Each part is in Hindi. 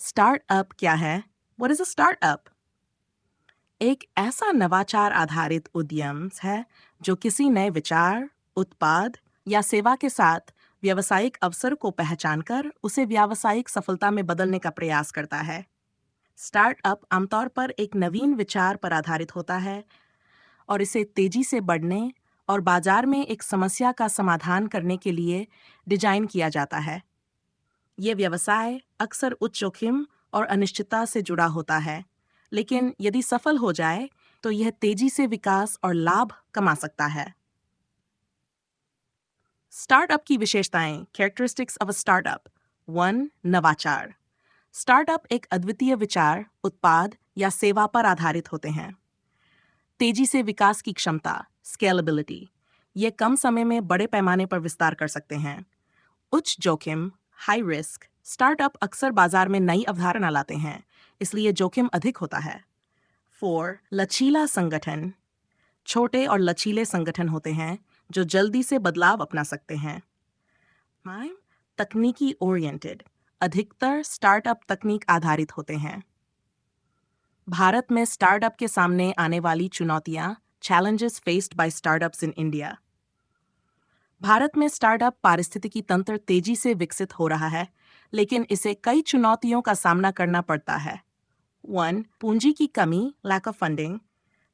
स्टार्टअप क्या है? What is a startup? एक ऐसा नवाचार आधारित उद्यम है जो किसी नए विचार, उत्पाद या सेवा के साथ व्यावसायिक अवसर को पहचानकर उसे व्यावसायिक सफलता में बदलने का प्रयास करता है। स्टार्टअप आमतौर पर एक नवीन विचार पर आधारित होता है और इसे तेजी से बढ़ने और बाजार में एक समस्या का समाधान करने के लिए डिजाइन किया जाता है। ये व्यवसाय अक्सर उच्च जोखिम और अनिश्चितता से जुड़ा होता है, लेकिन यदि सफल हो जाए तो यह तेजी से विकास और लाभ कमा सकता है। स्टार्टअप की विशेषताएं, कैरेक्टरिस्टिक्स ऑफ अ स्टार्टअप। 1. नवाचार। स्टार्टअप एक अद्वितीय विचार, उत्पाद या सेवा पर आधारित होते हैं। तेजी से विकास की क्षमता, स्केलेबिलिटी। ये कम समय में बड़े पैमाने पर विस्तार कर सकते हैं। उच्च जोखिम, हाई रिस्क। स्टार्टअप अक्सर बाजार में नई अवधारणा लाते हैं, इसलिए जोखिम अधिक होता है। 4. लचीला संगठन। छोटे और लचीले संगठन होते हैं जो जल्दी से बदलाव अपना सकते हैं। 5. तकनीकी ओरिएंटेड। अधिकतर स्टार्टअप तकनीक आधारित होते हैं। भारत में स्टार्टअप के सामने आने वाली चुनौतियां, challenges faced by startups in India। Bharat में स्टार्टअप पारिस्थितिकी तंत्र तेजी से विकसित हो रहा है, लेकिन इसे कई चुनौतियों का सामना करना पड़ता है। 1. पूंजी की कमी, लैक ऑफ फंडिंग।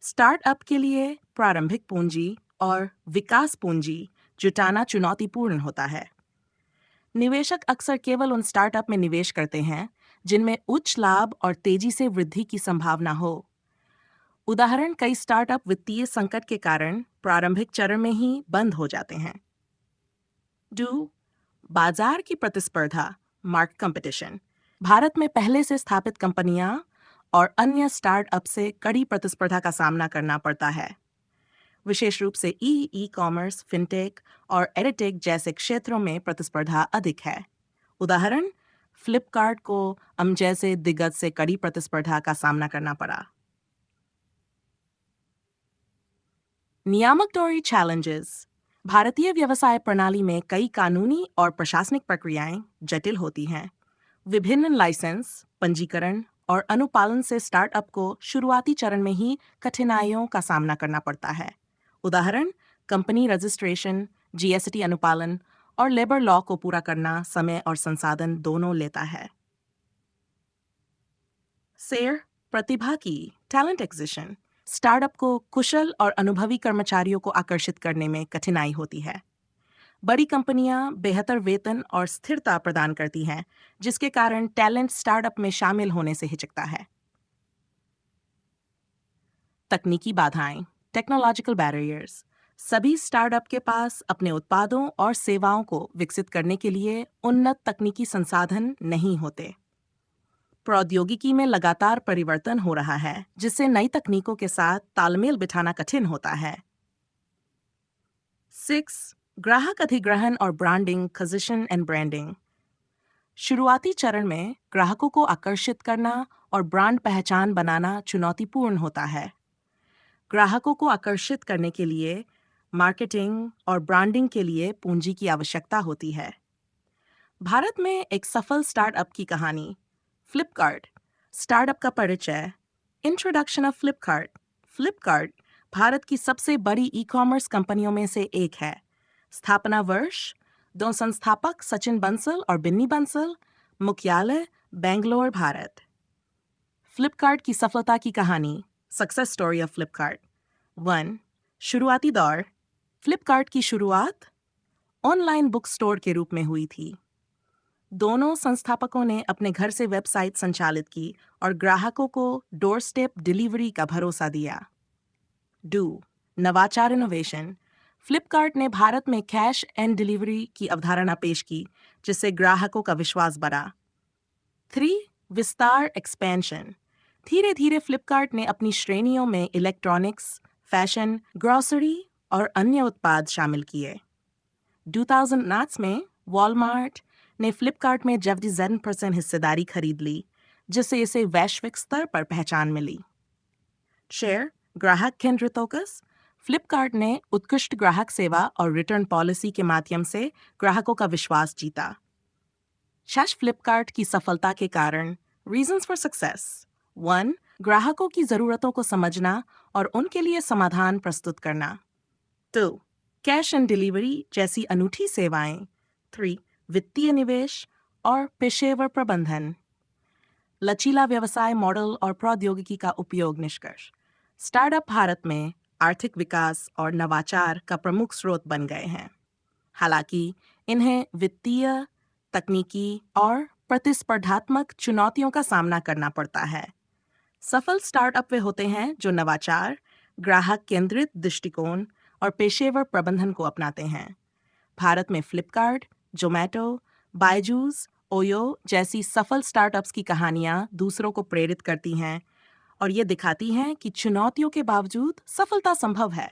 स्टार्टअप के लिए प्रारंभिक पूंजी और विकास पूंजी जुटाना चुनौतीपूर्ण होता है। निवेशक अक्सर केवल उन स्टार्टअप में निवेश करते हैं जिनमें उच्च लाभ और तेजी से वृद्धि की संभावना हो। उदाहरण, कई स्टार्टअप वित्तीय संकट के कारण प्रारंभिक चरण में ही बंद हो जाते हैं। 2. बाजार की प्रतिस्पर्धा, मार्केट कंपटीशन। भारत में पहले से स्थापित कंपनियां और अन्य स्टार्टअप से कड़ी प्रतिस्पर्धा का सामना करना पड़ता है। विशेष रूप से ई कॉमर्स, फिनटेक और एडटेक जैसे क्षेत्रों में प्रतिस्पर्धा अधिक है। उदाहरण, फ्लिपकार्ट को जैसे दिग्गज से कड़ी प्रतिस्पर्धा का सामना करना पड़ा। नियामक टोरी चैलेंजेस। भारतीय व्यवसाय प्रणाली में कई कानूनी और प्रशासनिक प्रक्रियाएं जटिल होती हैं। विभिन्न लाइसेंस, पंजीकरण और अनुपालन से स्टार्टअप को शुरुआती चरण में ही कठिनाइयों का सामना करना पड़ता है। उदाहरण, कंपनी रजिस्ट्रेशन, जीएसटी अनुपालन और लेबर लॉ को पूरा करना समय और संसाधन दोनों लेता है। सेर, प्रतिभा की, टैलेंट एक्विजिशन। स्टार्टअप को कुशल और अनुभवी कर्मचारियों को आकर्षित करने में कठिनाई होती है। बड़ी कंपनियां बेहतर वेतन और स्थिरता प्रदान करती हैं, जिसके कारण टैलेंट स्टार्टअप में शामिल होने से हिचकता है। तकनीकी बाधाएं, टेक्नोलॉजिकल बैरियर्स। सभी स्टार्टअप के पास अपने उत्पादों और सेवाओं को विकसित करने के लिए उन्नत तकनीकी संसाधन नहीं होते। प्रौद्योगिकी में लगातार परिवर्तन हो रहा है, जिससे नई तकनीकों के साथ तालमेल बिठाना कठिन होता है। 6. ग्राहक अधिग्रहण और ब्रांडिंग, एक्विजिशन एंड ब्रांडिंग। शुरुआती चरण में ग्राहकों को आकर्षित करना और ब्रांड पहचान बनाना चुनौतीपूर्ण होता है। ग्राहकों को आकर्षित करने के लिए मार्केटिंग और ब्रांडिंग के लिए पूंजी की आवश्यकता होती है। भारत में एक सफल स्टार्टअप की कहानी। फ्लिपकार्ट। स्टार्टअप का परिचय। Introduction of Flipkart. फ्लिपकार्ट भारत की सबसे बड़ी ई कॉमर्स कंपनियों में से एक है। स्थापना वर्ष। 2 संस्थापक सचिन बंसल और बिन्नी बंसल। मुख्यालय बेंगलोर, भारत। फ्लिपकार्ट की सफलता की कहानी। Success story of Flipkart. 1. शुरुआती दौर। फ्लिपकार्ट की शुरुआत ऑनलाइन बुक स्टोर के रूप में हुई थी। दोनों संस्थापकों ने अपने घर से वेबसाइट संचालित की और ग्राहकों को डोर स्टेप डिलीवरी का भरोसा दिया। 2. नवाचार, इनोवेशन। फ्लिपकार्ट ने भारत में कैश एंड डिलीवरी की अवधारणा पेश की, जिससे ग्राहकों का विश्वास बढ़ा। 3. विस्तार, एक्सपेंशन। धीरे धीरे फ्लिपकार्ट ने अपनी श्रेणियों में इलेक्ट्रॉनिक्स, फैशन, ग्रोसरी और अन्य उत्पाद शामिल किए। 2009 में वॉलमार्ट ने फ्लिपकार्ट में 77% हिस्सेदारी खरीद ली, जिससे इसे वैश्विक स्तर पर पहचान मिली। शेयर, ग्राहक केंद्रित फोकस। फ्लिपकार्ट ने उत्कृष्ट ग्राहक सेवा और रिटर्न पॉलिसी के माध्यम से ग्राहकों का विश्वास जीता। फ्लिपकार्ट की सफलता के कारण रीजंस फॉर सक्सेस। 1. ग्राहकों की जरूरतों को समझना और उनके लिए समाधान प्रस्तुत करना। 2. कैश एंड डिलीवरी जैसी अनूठी सेवाएं। 3. वित्तीय निवेश और पेशेवर प्रबंधन। लचीला व्यवसाय मॉडल और प्रौद्योगिकी का उपयोग। निष्कर्ष। स्टार्टअप भारत में आर्थिक विकास और नवाचार का प्रमुख स्रोत बन गए हैं। हालांकि इन्हें वित्तीय, तकनीकी और प्रतिस्पर्धात्मक चुनौतियों का सामना करना पड़ता है। सफल स्टार्टअप वे होते हैं जो नवाचार, ग्राहक केंद्रित दृष्टिकोण और पेशेवर प्रबंधन को अपनाते हैं। भारत में फ्लिपकार्ट, जोमैटो, बायजूस, ओयो जैसी सफल स्टार्टअप्स की कहानियां दूसरों को प्रेरित करती हैं और ये दिखाती हैं कि चुनौतियों के बावजूद सफलता संभव है।